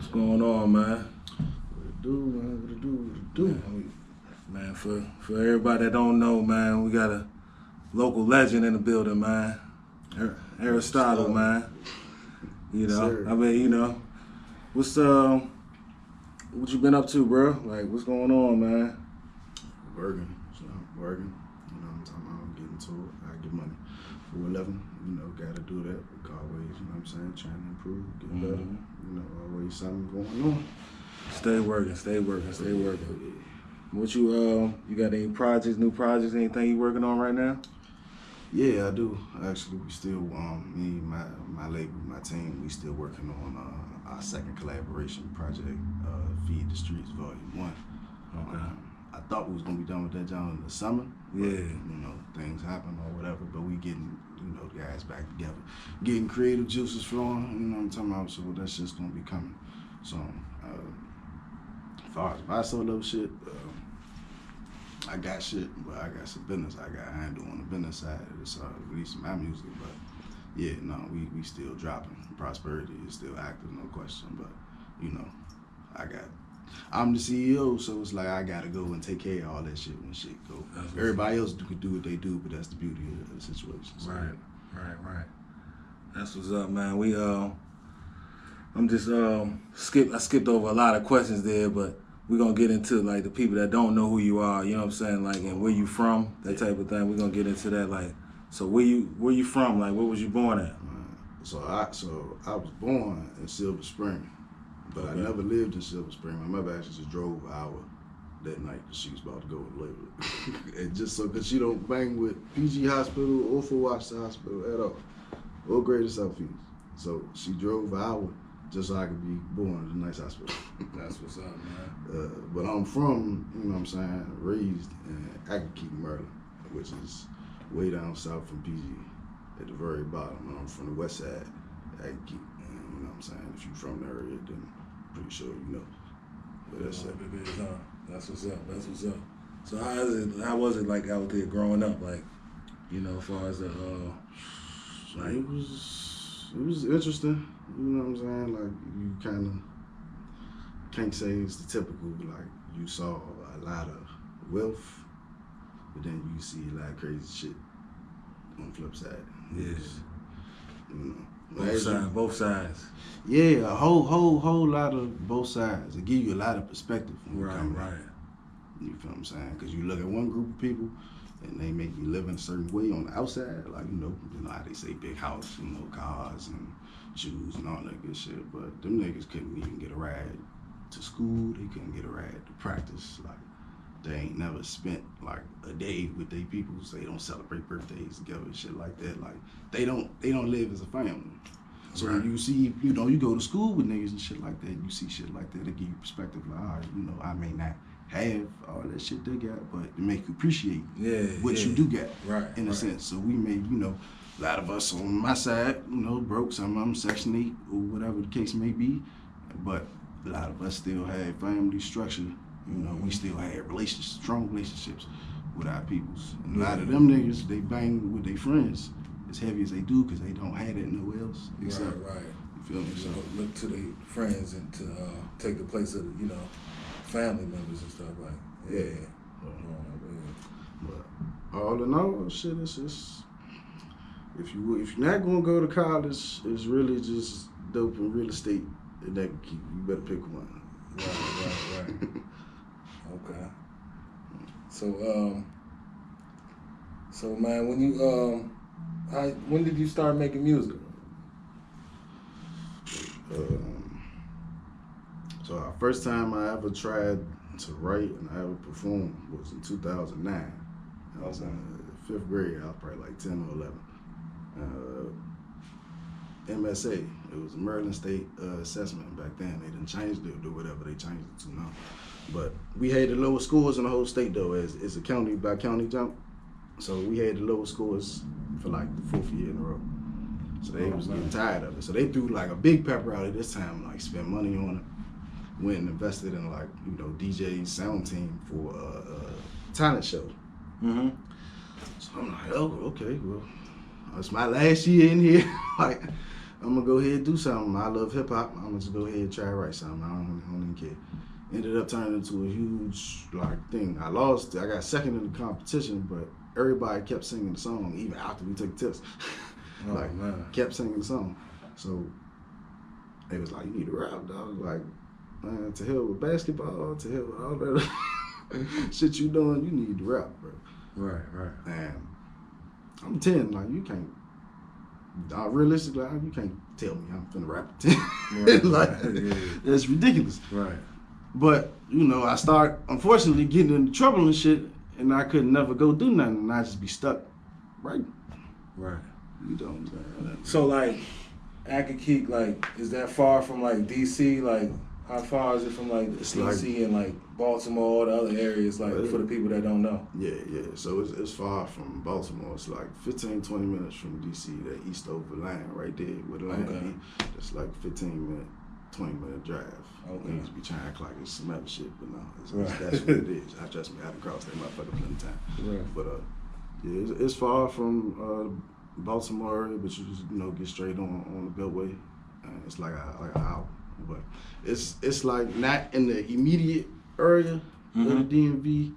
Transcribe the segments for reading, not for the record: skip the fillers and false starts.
What's going on, man? What it do, man? What it do? What it do? Man, for everybody that don't know, man, we got a local legend in the building, man. Aristotle, man. You know, Sir. I mean, you know, what's what you been up to, bro? Like, what's going on, man? Working. So I'm working. You know what I'm talking about? I'm getting to it. I get money for a living. You know, gotta do that. Always, you know what I'm saying? Trying to improve, get better. You know, always something going on. Stay working. What you got any projects, new projects, anything you working on right now? Yeah, I do. Actually, we still, me, my label, my team, we still working on our second collaboration project, Feed the Streets Volume 1. Okay. I thought we was gonna be done with that job in the summer. Yeah. But, you know, things happen or whatever, but we getting, you know, the guys back together. Getting creative juices flowing, you know what I'm talking about, so that's just gonna be coming. So, as far as my solo shit, I got shit, but I got some business I got to handle on the business side. It's releasing my music, but yeah, no, we still dropping. Prosperity is still active, no question. But you know, I'm the CEO, so it's like I gotta go and take care of all that shit when shit go. Everybody else could do what they do, but that's the beauty of the situation. So, Right. That's what's up, man. I'm just I skipped over a lot of questions there, but we're gonna get into like the people that don't know who you are, you know what I'm saying, like, and where you from, that type of thing. We're gonna get into that, like, so where you from, like, where was you born at? So I was born in Silver Spring, but I never lived in Silver Spring. My mother actually just drove an hour that night because she was about to go with labor. And just so because she don't bang with PG Hospital or for Washington Hospital at all, or Greater Southeast. So she drove an hour just so I could be born in a nice hospital. That's what's up, man. But I'm from, you know what I'm saying, raised in Accokeek, Maryland, which is way down south from PG, at the very bottom. And I'm from the west side, Accokeek. You know what I'm saying? If you're from the area, then I'm pretty sure you know. But that's it. That's what's up. So how was it like out there growing up, like, you know, as far as like, it was interesting. You know what I'm saying? Like, you kind of can't say it's the typical, like, you saw a lot of wealth, but then you see a lot of crazy shit on the flip side. Yes. You know. Both sides. Yeah, a whole lot of both sides. It give you a lot of perspective. Right. You feel what I'm saying? Because you look at one group of people, and they make you live in a certain way on the outside, like, you know how they say big house, you know, cars and shoes and all that good shit. But them niggas couldn't even get a ride to school. They couldn't get a ride to practice. Like, they ain't never spent like a day with their people, so they don't celebrate birthdays together and shit like that. Like, they don't live as a family. So right. You see, you know, you go to school with niggas and shit like that, you see shit like that, they give you perspective, like, all right, you know, I may not have all that shit they got, but it make you appreciate what you do get, in a sense. So we made, you know, a lot of us on my side, you know, broke, some of them Section 8 or whatever the case may be, but a lot of us still had family structure. You know, we still had strong relationships with our peoples. And a lot of them niggas, they bang with their friends as heavy as they do because they don't have that nowhere else. Except, Right. You feel me? So look to their friends and to take the place of, you know, family members and stuff like that. Yeah. But all in all, shit, it's just, if you're not gonna go to college, it's really just dope in real estate and that can keep you. better pick one. Right. Okay. So man, when did you start making music? So our first time I ever tried to write and I ever performed was in 2009. I was in the 5th grade. I was probably like 10 or 11. MSA. It was a Maryland State assessment back then. They didn't change it or whatever they changed it to now. But we had the lowest scores in the whole state though, as it's a county by county jump. So we had the lowest scores for like the 4th year in a row. So they was getting tired of it. So they threw like a big pep rally this time, like spent money on it. Went and invested in like, you know, DJ sound team for a talent show. Mm-hmm. So I'm like, oh, okay, well, it's my last year in here. Like, I'm gonna go ahead and do something. I love hip hop. I'm gonna just go ahead and try to write something. I don't even care. Ended up turning into a huge thing. I lost. I got second in the competition, but everybody kept singing the song even after we took the test. Man. Kept singing the song. So it was like, you need to rap. I was like, man, to hell with basketball, to hell with all that shit you doing, you need to rap, bro. Right. And I'm 10, like you can't. Realistically, you can't tell me I'm finna rap at 10. That's ridiculous. Right. But I start unfortunately getting into trouble and shit, and I could never go do nothing, and I just be stuck, right? Right. You know what I'm saying? So like, Akakeek, like, is that far from like DC? Like, how far is it from like DC and like Baltimore, all the other areas? Like, for the people that don't know. Yeah. So it's far from Baltimore. It's like 15, 20 minutes from DC, that Eastover line right there where the line be. It's like 15-minute, 20-minute drive. Okay. We used to be trying to act like it's some other shit, but no, that's what it is. I trust me, I've crossed that motherfucker plenty of time. Right. But yeah, it's far from Baltimore area, but you just get straight on the Beltway, and it's like an hour. But it's like not in the immediate area of the DMV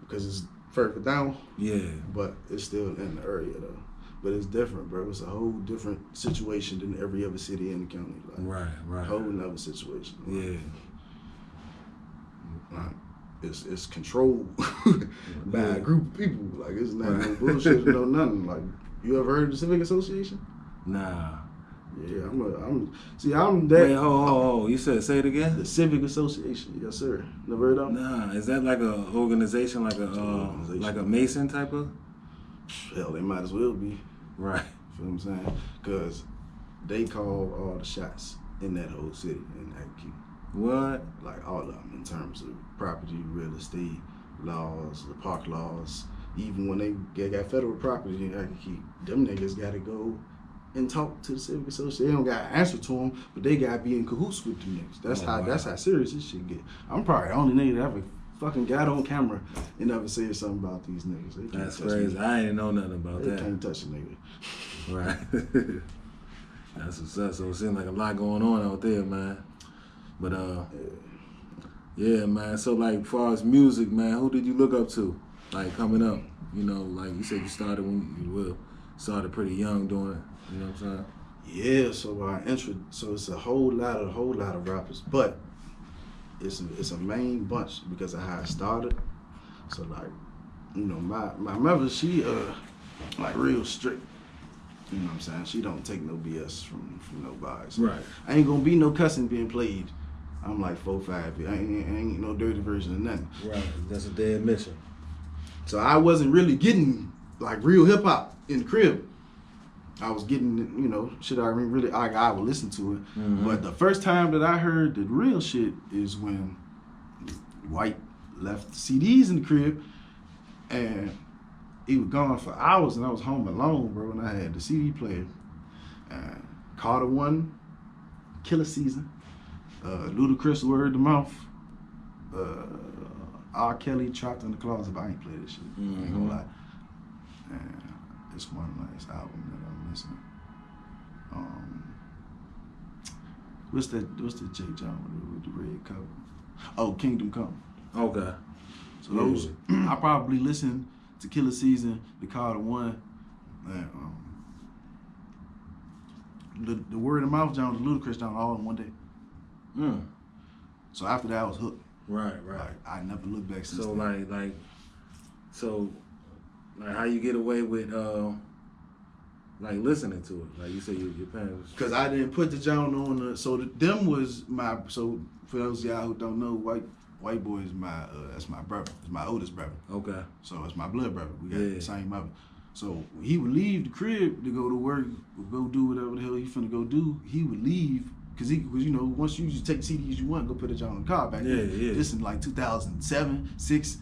because it's further down. Yeah. But it's still in the area though. But it's different, bro. It's a whole different situation than every other city in the county. Like, right. Whole nother situation. Yeah. It's controlled by a group of people. Like it's not no bullshit or no nothing. Like you ever heard of the Civic Association? Nah. Yeah, I'm that. Wait, hold. You say it again? The Civic Association, yes sir. Never heard of it? Nah, is that like a organization, like a Mason type of? Hell, they might as well be. Right. You know what I'm saying? Because they call all the shots in that whole city in Akakeek. What? Like all of them in terms of property, real estate laws, the park laws. Even when they got federal property in Akakeek, them niggas got to go and talk to the Civic Association. They don't got to answer to them, but they got to be in cahoots with them niggas. That's how serious this shit get. I'm probably the only nigga that ever fucking got on camera and never said something about these niggas. That's crazy. I ain't know nothing about that. They can't touch a nigga. Right. That's what's up. So it seems like a lot going on out there, man. But yeah, man. So like, as far as music, man, who did you look up to, like coming up? Like you said, you started started pretty young doing it. You know what I'm Yeah. saying? So it's a whole lot of rappers, but it's a main bunch because of how I started. So like, my mother, she like real strict. You know what I'm saying? She don't take no BS from nobody. So right. I ain't gonna be no cussing being played. I'm like 4'5". I ain't no dirty version of nothing. Right. That's a dead mission. So I wasn't really getting like real hip hop in the crib. I was getting, shit I would listen to it. Mm-hmm. But the first time that I heard the real shit is when White left CDs in the crib and he was gone for hours and I was home alone, bro, and I had the CD player. Carter 1, Killer Season, Ludacris, Word to Mouth, R. Kelly, Trapped in the Closet, but I ain't play this shit. I ain't gonna lie. It's one last album that I'm missing. What's the J. John with the red cover? Oh, Kingdom Come. Okay. So those I probably listened to Killer Season, the Carter 1, and the Word of Mouth John, the Ludacris John, all in one day. So after that I was hooked. Right. Like I never looked back since so then. Like how you get away with like listening to it? Like you say your parents. Because I didn't put the John on them was my, so for those of y'all who don't know, White Boy is my that's my brother. It's my oldest brother. Okay. So it's my blood brother. We got the same mother. So he would leave the crib to go to work, go do whatever the hell he finna go do. He would leave because once you just take the CDs you want, go put it on the car back then. Yeah. This in like 2007, 6.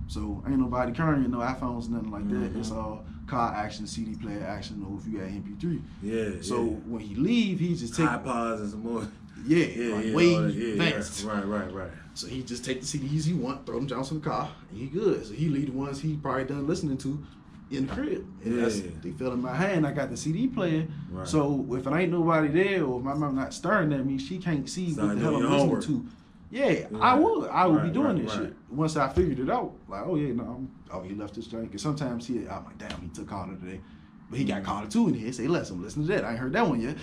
So ain't nobody carrying no iPhones, nothing like that. It's all car action, CD player action, or if you got MP3. Yeah. So when he leave, he just take iPods and some more. Way advanced. Right. So he just take the CDs he want, throw them down in the car, and he good. So he leave the ones he probably done listening to, in the crib. And Yeah. they fell in my hand. I got the CD player. Right. So if it ain't nobody there or if my mom not staring at me, she can't see Start what the hell I'm doing your listening homework. to. Yeah, Right. I would be Right, doing right, that right. shit. Once I figured it out, like, oh yeah, no, he left this drink. And sometimes I'm like, damn, he took Carter today. But he got Carter 2 in here. Say, listen to that. I ain't heard that one yet.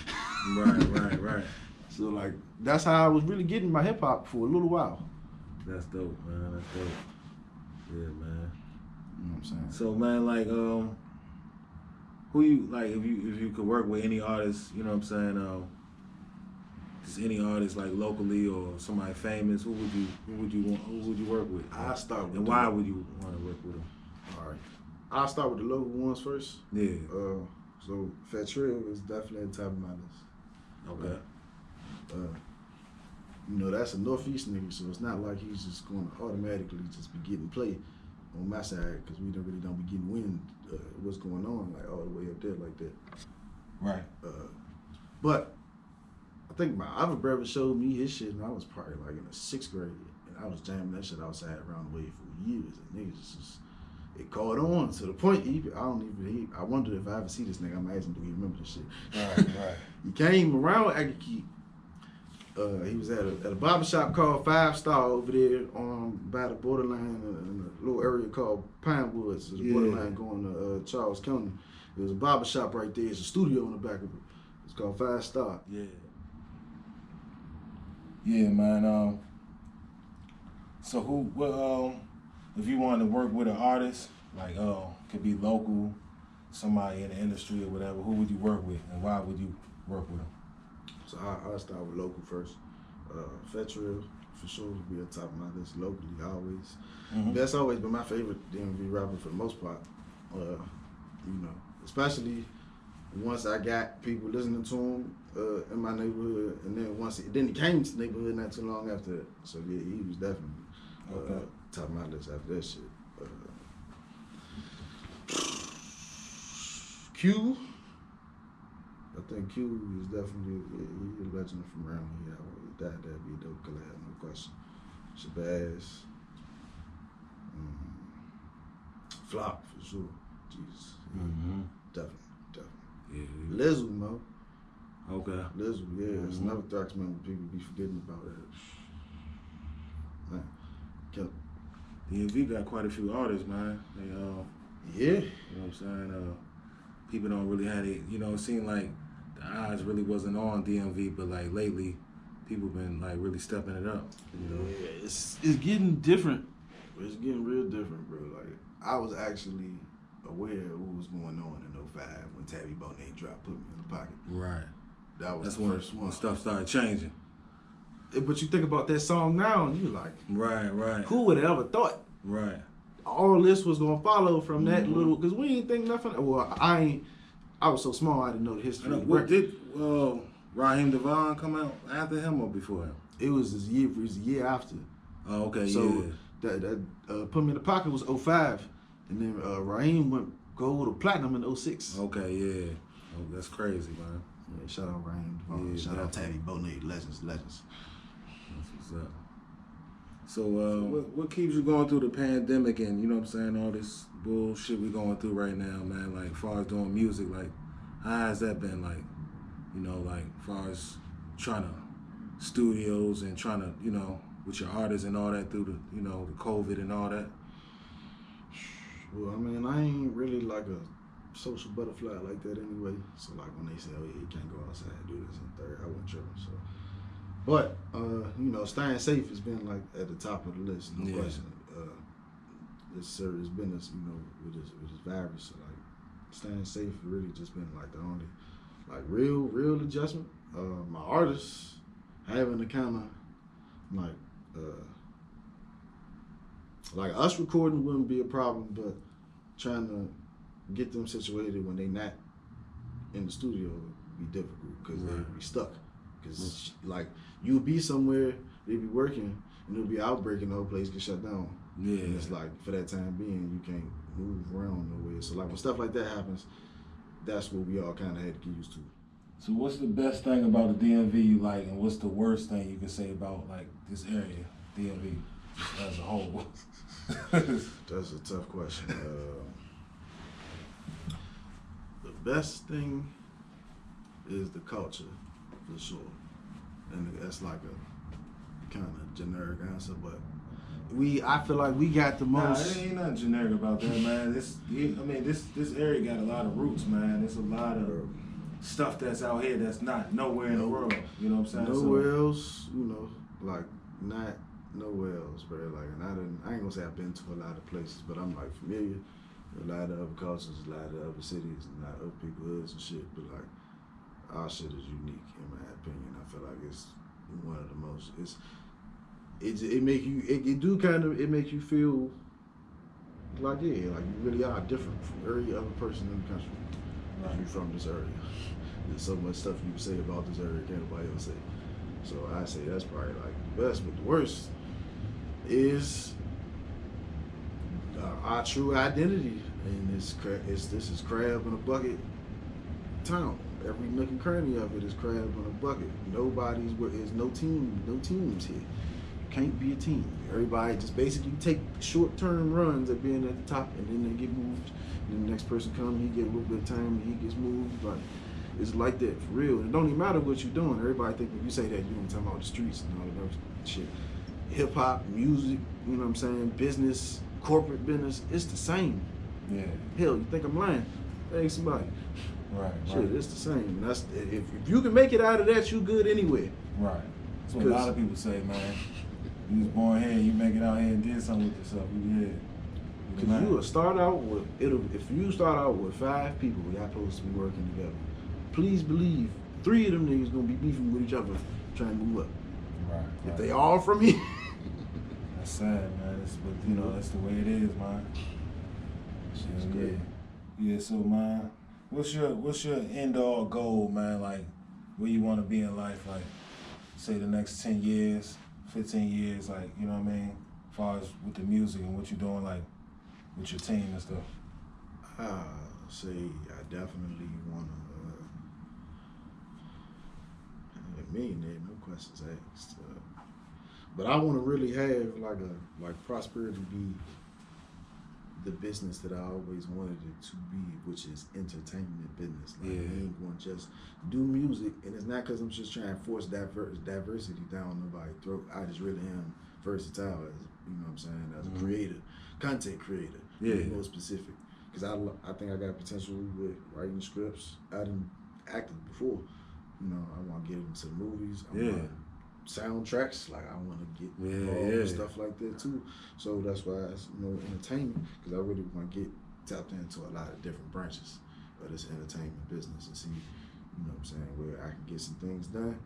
Right. So like, that's how I was really getting my hip hop for a little while. That's dope, man. That's dope. Yeah, man. You know what I'm saying? So, man, like, who you like? If you could work with any artist, you know what I'm saying? Just any artist, like locally or somebody famous. Who would you work with? I start with and why would you want to work with them? All right, I'll start with the local ones first. Yeah. So Fat Trill is definitely the top of my list. Okay. You know, that's a Northeast nigga, so it's not like he's just going to automatically just be getting played on my side because we don't be getting wind what's going on like all the way up there like that. Right. But I think my other brother showed me his shit and I was probably like in the 6th grade and I was jamming that shit outside around the way for years and niggas just it caught on to the point I wonder if I ever see this nigga. I'm asking, do he remember this shit? Right. He came around Aggie. He was at a barbershop called 5 Star over there by the borderline in a little area called Pine Woods. It's the borderline going to Charles County. There's a barbershop right there. There's a studio in the back of it. It's called 5 Star. Yeah. Yeah, man. So if you wanted to work with an artist, like could be local, somebody in the industry or whatever, who would you work with and why would you work with them? So I'll start with local first. Fat Trill, for sure, would be at the top of my list locally, always. Mm-hmm. That's always been my favorite DMV rapper for the most part. You know, especially once I got people listening to him in my neighborhood, and then he came to the neighborhood not too long after that. So yeah, he was definitely top of my list after that shit. Q. I think Q is definitely he's a legend from around here. That'd be a dope collab, no question. Shabazz, Flop for sure. Jesus, definitely. Yeah. Lizzo, Mo. Okay. Lizzo, yeah. It's another Dark member people be forgetting about that. Man, DMV got quite a few artists, man. They yeah. You know what I'm saying? People don't really have it. You know, it seemed like the eyes really wasn't on DMV, but like lately, people been like really stepping it up. You know? Yeah, it's getting different. It's getting real different, bro. Like I was actually aware of what was going on in 05 when Tabby Bonet dropped "Put Me in the Pocket." Right. That's the when, first one. When stuff started changing. But you think about that song now, and you're like, right. Who would have ever thought? Right. All this was gonna follow from that little, because we ain't think nothing. Well, I was so small I didn't know the history. Did Raheem Devon come out after him or before him? It was a year after. Oh, okay, so that Put Me in the Pocket was 05, and then Raheem went gold or platinum in 06. Okay, yeah. Oh, that's crazy, man. Yeah, shout out Raheem Devon. Yeah, shout out Tabby Bonet, legends. That's what's up. So, what keeps you going through the pandemic and, you know what I'm saying, all this bullshit we going through right now, man? Like, as far as doing music, like, how has that been, like, you know, like, as far as trying to studios and trying to, you know, with your artists and all that through the, you know, the COVID and all that? Well, I mean, I ain't really like a social butterfly like that anyway. So, like, when they say, oh, yeah, you can't go outside and do this and third, I wasn't tripping, so. But, you know, staying safe has been, like, at the top of the list, no question. It's been this, you know, with this virus, so, like, staying safe really just been, like, the only, like, real adjustment. My artists having to kind of, like us recording wouldn't be a problem, but trying to get them situated when they not in the studio would be difficult because they'd be stuck. Because, like, you'll be somewhere, they be working, and there'll be outbreak and the whole place get shut down. Yeah. And it's like, for that time being, you can't move around nowhere. So, like, when stuff like that happens, that's what we all kind of had to get used to. So what's the best thing about the DMV you like, and what's the worst thing you can say about, like, this area, DMV, as a whole? That's a tough question. best thing is the culture, for sure. And that's like a kind of generic answer, but I feel like we got the most. Nah, it ain't nothing generic about that, man. This area got a lot of roots, man. There's a lot of stuff that's out here that's not nowhere in the world. You know what I'm saying? Nowhere else, like not nowhere else, bro. Like, and I ain't gonna say I've been to a lot of places, but I'm like familiar with a lot of other cultures, a lot of other cities, and a lot of other people hoods and shit. But like, our shit is unique in my opinion. I feel like it's one of the most. It make you it make you feel like like you really are different from every other person in the country. Right. If you're from this area, there's so much stuff you can say about this area can't nobody else say. So I say that's probably like the best, but the worst is our true identity, and this is crab in a bucket town. Every nook and cranny of it is crab in a bucket. There's no teams here. You can't be a team. Everybody just basically take short-term runs at being at the top, and then they get moved. And then the next person comes, he get a little bit of time, and he gets moved. Like, it's like that for real. It don't even matter what you're doing. Everybody think when you say that, you don't talk about the streets and all that other shit. Hip hop, music, you know what I'm saying? Business, corporate business, it's the same. Yeah. Hell, you think I'm lying? Ask somebody. Right. Shit, it's the same. And that's if you can make it out of that, you good anyway. Right. That's what a lot of people say, man. You was born here, you make it out here and did something with yourself. You did. Because you will start out with if you start out with 5 people, y'all supposed to be working together. Please believe 3 of them niggas gonna be beefing with each other, trying to move up. Right. If they all from here. That's sad, man. But that's the way it is, man. Yeah. So, man, what's your end all goal, man? Like, where you want to be in life? Like, say the next 10 years, 15 years. Like, you know what I mean? As far as with the music and what you're doing, like, with your team and stuff. Say I definitely want to. No questions asked. But I want to really have like prosperity be the business that I always wanted it to be, which is entertainment business. Like, I ain't going to just do music, and it's not because I'm just trying to force diversity down nobody's throat. I just really am versatile, as you know what I'm saying, as a creator, content creator. Yeah. More specific, because I think I got potential with writing scripts. I done acted before. I want to get into movies. I want soundtracks. Like, I want to get involved with stuff like that too. So that's why it's entertainment, because I really want to get tapped into a lot of different branches of this entertainment business and see, what I'm saying, where I can get some things done.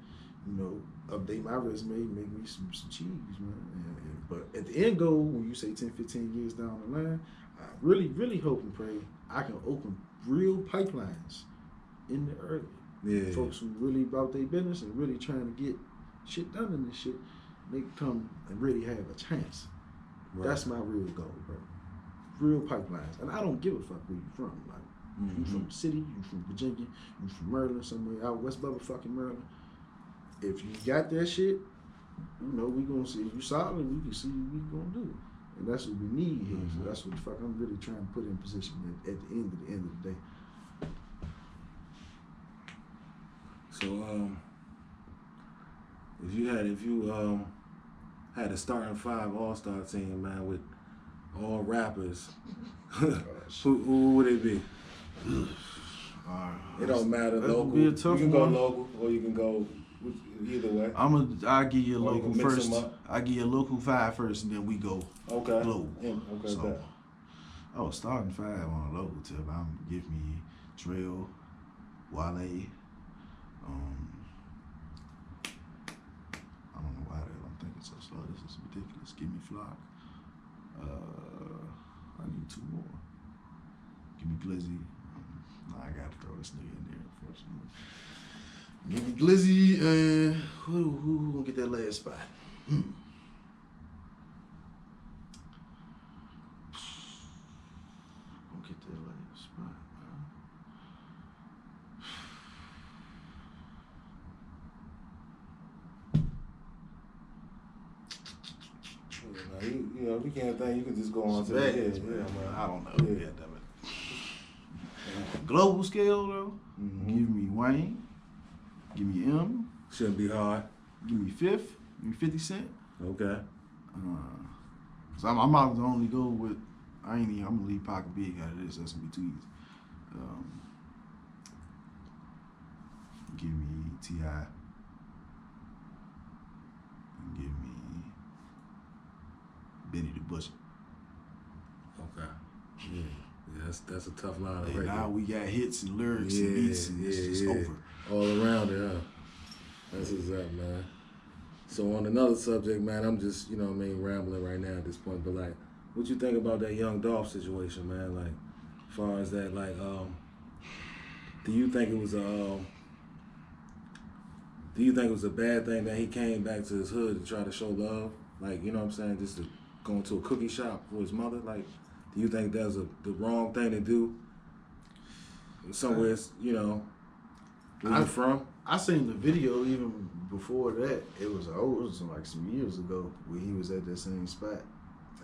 Update my resume, make me some cheese, man. But at the end goal, when you say 10, 15 years down the line, I really, really hope and pray I can open real pipelines in the earth. Yeah. Folks who really about their business and really trying to get shit done in this shit, they come and really have a chance. Right. That's my real goal, bro. Real pipelines. And I don't give a fuck where you from. Like, you from the city, you from Virginia, you from Maryland, somewhere out west motherfucking Maryland. If you got that shit, we gonna see if you solid, we can see what we gonna do. And that's what we need here. So that's what the fuck I'm really trying to put in position at the end of the day. So if you had a starting 5 all-star team, man, with all rappers, who would it be? It don't matter. Local. Be a tough you can one. go local, or you can go either way. I'll give you a local first. I'll give you a local 5 first, and then we go global. Okay. So, starting 5 on a local tip. I'm give me Drill, Wale. I don't know why I'm thinking so slow. This is ridiculous. Give me Flock. I need 2 more. Give me Glizzy. I gotta throw this nigga in there, unfortunately. Give me Glizzy and who gonna get that last spot? Gonna get that last spot, man. We can't think. You can just go on to the head. Man. I don't know. Yeah, damn it. global scale though, give me Wayne, give me M. Shouldn't be hard. Give me Fifth, give me 50 Cent. Okay. So I'm out to only go with, I'm gonna leave Pocket Big out of this, that's gonna be too easy. Give me T.I. And give me Benny the Butcher. Okay. Yeah, that's a tough line. And now we got hits and lyrics yeah, and beats and it's just over. All around it, huh? That's what's up, man. So on another subject, man, I'm just, rambling right now at this point, but like, what you think about that Young Dolph situation, man? Like, as far as that, like, do you think it was a bad thing that he came back to his hood to try to show love? Like, you know what I'm saying? Just to go into a cookie shop for his mother? Like, do you think that was the wrong thing to do? Somewhere, where you from? I seen the video even before that. It was like some years ago where he was at that same spot.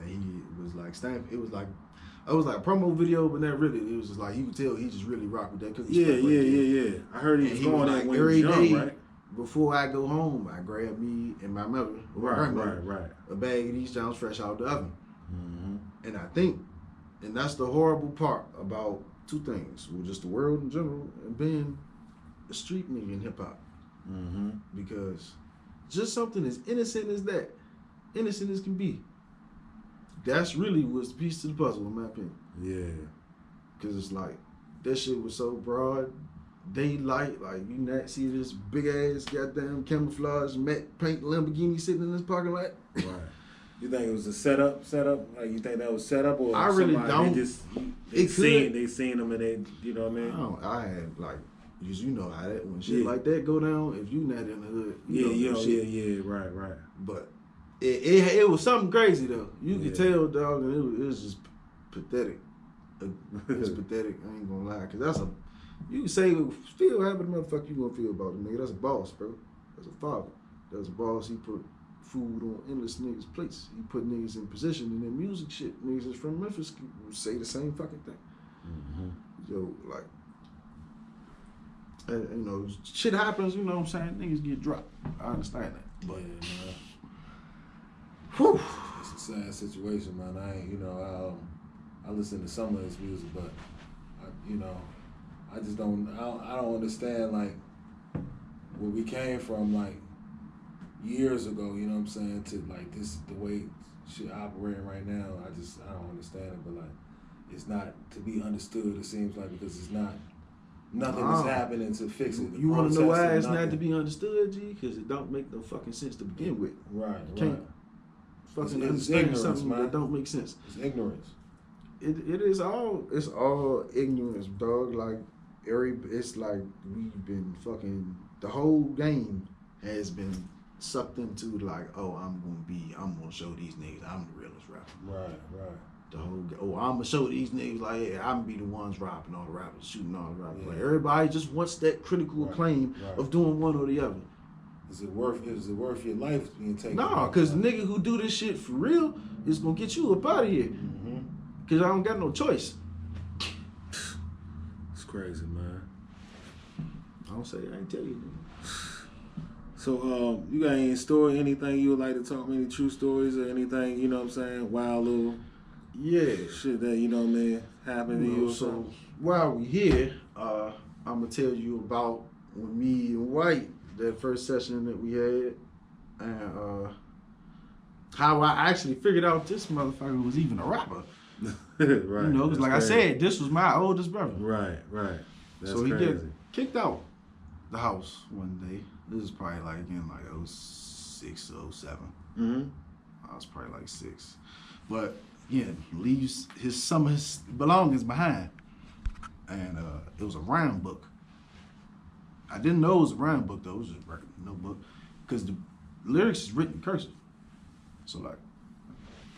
And he was like stamping. It was like a promo video, but not really. It was just like you could tell he just really rocked with that cookie. Yeah. I heard he was going like when every he was young, day right? Before I go home, I grab me and my mother, Right. a bag of these Jones fresh out the oven. Mm-hmm. And I think, and that's the horrible part about two things. Well, just the world in general and being a street nigga in hip hop. Mm-hmm. Because just something as innocent as that, innocent as can be, that's really was the piece to the puzzle in my opinion. Yeah. Because it's like, that shit was so broad, daylight, like you not see this big ass goddamn camouflage matte paint Lamborghini sitting in this parking lot. Right. You think it was a setup? Like you think that was set up, or I really don't. They seen them and they, you know what I mean? I had like, because you know how that when shit like that go down, if you not in the hood, right. But it was something crazy though. You could tell, dog, and it was just pathetic. It's pathetic. I ain't gonna lie, cause that's you can say feel however the motherfucker you gonna feel about it, nigga. That's a boss, bro. That's a father. That's a boss. He put food on endless niggas' plates. He put niggas in position, and then music shit. Niggas that's from Memphis say the same fucking thing. Mm-hmm. Yo, like, shit happens. You know what I'm saying? Niggas get dropped. I understand that, but whew, it's a sad situation, man. I ain't, I listen to some of his music, but I just don't. I don't understand like where we came from, like years ago. You know what I'm saying? To like this, the way shit operating right now. I don't understand it. But like, it's not to be understood. It seems like because it's not. Nothing is happening to fix it. You want to know why it's not to be understood, G? Because it don't make no fucking sense to begin with. Right. Can't fucking understand something that don't make sense. It's ignorance. It is all. It's all ignorance, dog. Like it's like we've been fucking. The whole game has been sucked into like, oh, I'm gonna show these niggas I'm the realest rapper. Right. The whole I'm gonna show these niggas like, yeah, I'm gonna be the ones rapping all the rappers, shooting all the rappers. Yeah. Like everybody just wants that critical acclaim of doing one or the other. Is it worth your life being taken? Nah, cause the nigga who do this shit for real is gonna get you up out of here. Mm-hmm. Cause I don't got no choice. It's crazy, man. I don't say I ain't tell you, nigga. So, you got any story, anything you would like to talk, any true stories or anything, you know what I'm saying, wild little shit that, you know what I mean, happened to you or so something? While we here, I'm gonna tell you about when me and White, that first session that we had, and how I actually figured out this motherfucker was even a rapper. Right. You know, because like crazy. I said, this was my oldest brother. Right. That's so he crazy. get kicked out the house one day. This is probably like 06 or 07. Mm-hmm. I was probably like 6. But again, leaves some of his belongings behind. And it was a rhyme book. I didn't know it was a rhyme book though. It was just a regular notebook. Because the lyrics is written in cursive. So like,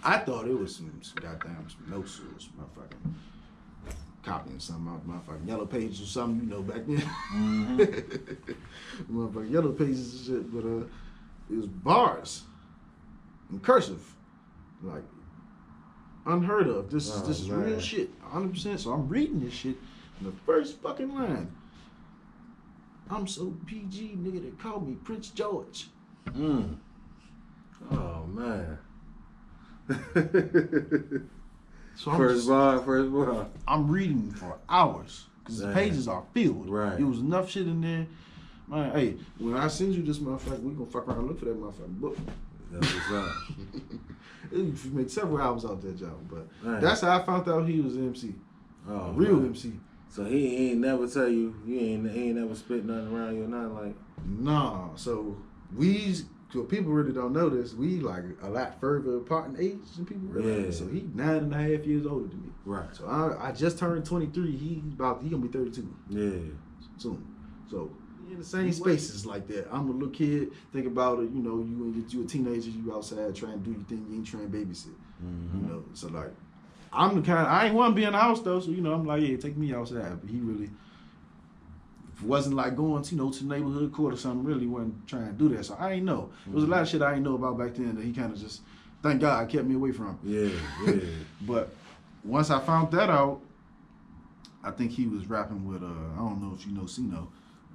I thought it was some notes or some motherfucking copying something out the motherfucking yellow pages or something, back then. Mm-hmm. Motherfucking yellow pages and shit, but it was bars in cursive. Like, unheard of. This is real shit, 100%. So I'm reading this shit, The first fucking line. I'm so PG, nigga, they call me Prince George. Oh man. So first bar. I'm reading for hours because the pages are filled. Right. It was enough shit in there. Man, hey, when I send you this motherfucker, we gonna fuck around and look for that motherfucking book. That's what's up. It make several albums out that job, but Man. that's how I found out he was an MC. Oh, Real man. MC. So he ain't never tell you, he ain't never spit nothing around you or nothing like. Nah, so people really don't know this. We like a lot further apart in age than people realize. Yeah. So he 9.5 years older than me. Right. So I just turned 23. He gonna be 32 Yeah. soon. So in the same spaces like that. I'm a little kid. Think about it. You know, you a teenager. You outside trying to do your thing. You ain't trying to babysit. Mm-hmm. You know. So like, I'm the kind. I ain't want to be in the house though. So you know, I'm like, yeah, take me outside. But he really wasn't like going to to the neighborhood court or something. Really wasn't trying to do that. So I ain't know. There was a lot of shit I ain't know about back then that he kind of just, thank God, kept me away from. Yeah. But once I found that out, I think he was rapping with I don't know if you know Sino.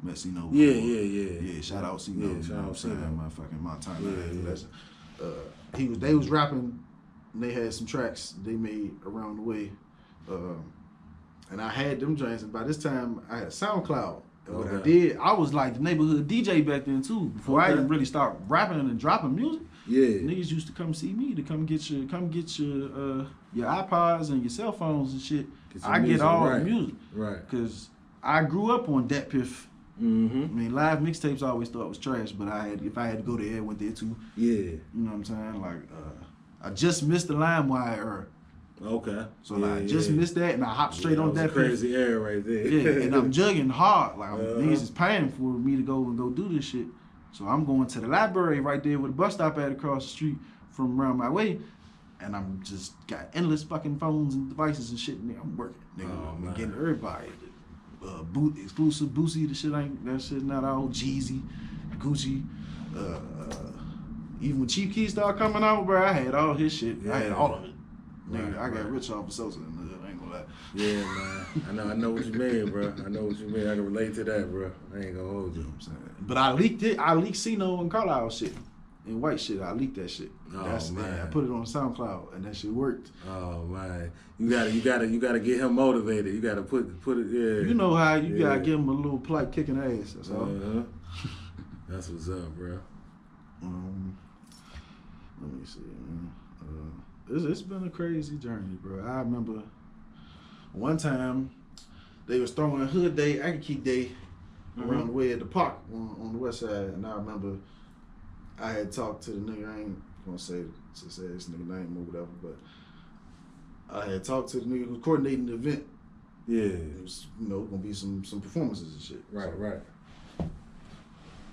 Met Sino. Yeah. Yeah, shout out Sino. Yeah, shout out Sino. My fucking Montana. Yeah. They was rapping. And they had some tracks they made around the way, and I had them joints. And by this time, I had SoundCloud. And what I did, I was like the neighborhood DJ back then too. Before I even really started rapping and dropping music, niggas used to come see me to come get your iPods and your cell phones and shit. I get all the music, right? Because I grew up on Dat Piff. Mm-hmm. I mean, live mixtapes I always thought was trash, but if I had to go there, I went there too. Yeah. You know what I'm saying? Like, I just missed the LimeWire era. Okay. So like, I just missed that, and I hopped straight on that. Crazy era right there. Yeah, and I'm jugging hard. Like niggas is paying for me to go do this shit. So I'm going to the library right there with the bus stop at across the street from around my way, and I'm just got endless fucking phones and devices and shit. Nigga, I'm working. Nigga, I'm getting everybody. Exclusive Boosie, that shit not out. Jeezy, Gucci. Even when Chief Keef started coming out, bro, I had all his shit. Yeah. I had all of it. Nigga, I got rich off of Sosa. I ain't gonna lie. Yeah, man. I know what you mean, bro. I know what you mean. I can relate to that, bro. I ain't gonna hold you. You know what I'm saying? But I leaked it. I leaked Sino and Carlisle shit. And white shit. I leaked that shit. Oh, man. I put it on SoundCloud and that shit worked. Oh man. You gotta get him motivated. You gotta put it, yeah. You know how you gotta give him a little polite kicking ass. That's all. That's what's up, bro. Let me see, man. It's been a crazy journey, bro. I remember one time they was throwing Hood Day, Aggie Day around the way at the park on the west side, and I remember I had talked to the nigga. I ain't gonna say this nigga name or whatever, but I had talked to the nigga who was coordinating the event. Yeah, it was gonna be some performances and shit. Right, so, right.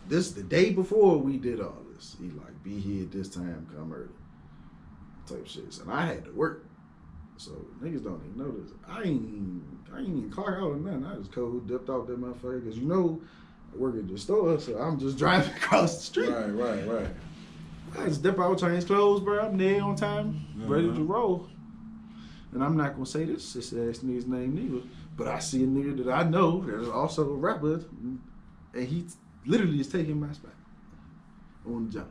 This the day before we did all this. He like, be here at this time, come early. Type shit. And I had to work. So niggas don't even know this. I ain't even clock out or nothing. I just cold dipped off that motherfucker. Cause I work at the store, so I'm just driving across the street. Right. I just dip out, change clothes, bro. I'm there on time, ready to roll. And I'm not gonna say this ass nigga's name neither. But I see a nigga that I know that is also a rapper, and he literally is taking my spot on the job.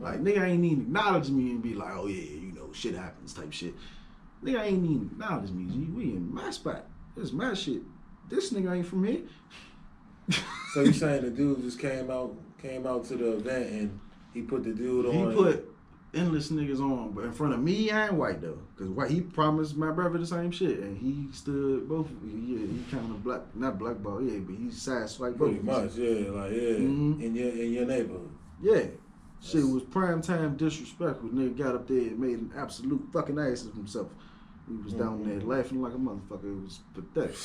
Like, nigga ain't even acknowledge me and be like, oh yeah, shit happens type shit. Nigga ain't even acknowledge me, G. We in my spot. This is my shit. This nigga ain't from here. So you saying the dude just came out to the event and he put the dude on? He put endless niggas on, but in front of me and white though. Cause white, he promised my brother the same shit and he stood both. Yeah, he kind of not blackball, yeah, but he sideswiped both. Pretty much, yeah, like in your neighborhood. Yeah. Shit was prime time disrespectful. Nigga got up there and made an absolute fucking ass of himself. He was down there laughing like a motherfucker. It was pathetic.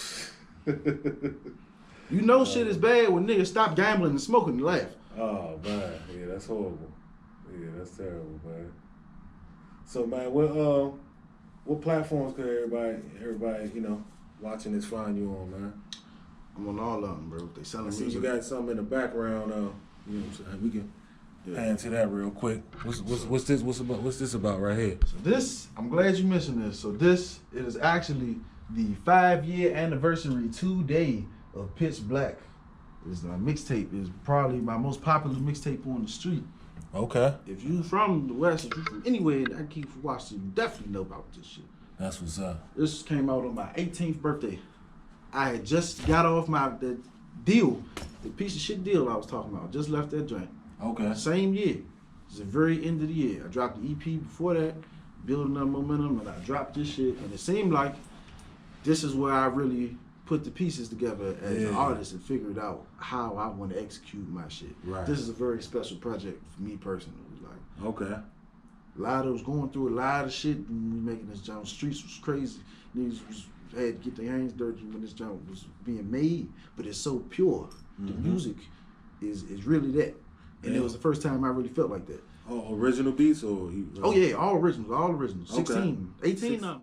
Shit is bad when niggas stop gambling and smoking and laugh. Oh man, yeah, that's horrible. Yeah, that's terrible, man. So man, what platforms could everybody watching this find you on, man? I'm on all of them, bro. They selling music. music. You got something in the background. You know what I'm saying? We can. Pan to that real quick. What's this about right here? So this, I'm glad you mentioned this. So this, it is actually the 5-year anniversary today of Pitch Black. It's a mixtape. It's probably my most popular mixtape on the street. Okay. If you from the West, if you from anywhere that I keep watching, you definitely know about this shit. That's what's up. This came out on my 18th birthday. I had just got off the deal, the piece of shit deal I was talking about. Just left that joint. Okay. Same year. It's the very end of the year. I dropped the EP before that, building up momentum, and I dropped this shit. And it seemed like this is where I really put the pieces together as an artist and figured out how I want to execute my shit. Right. This is a very special project for me personally. Like, okay. A lot of was going through a lot of shit when we making this jump. Streets was crazy. Niggas had to get their hands dirty when this jump was being made, but it's so pure. The music is really that. And it was the first time I really felt like that. Oh, original beats or? Oh yeah, all originals. 16, 18 now.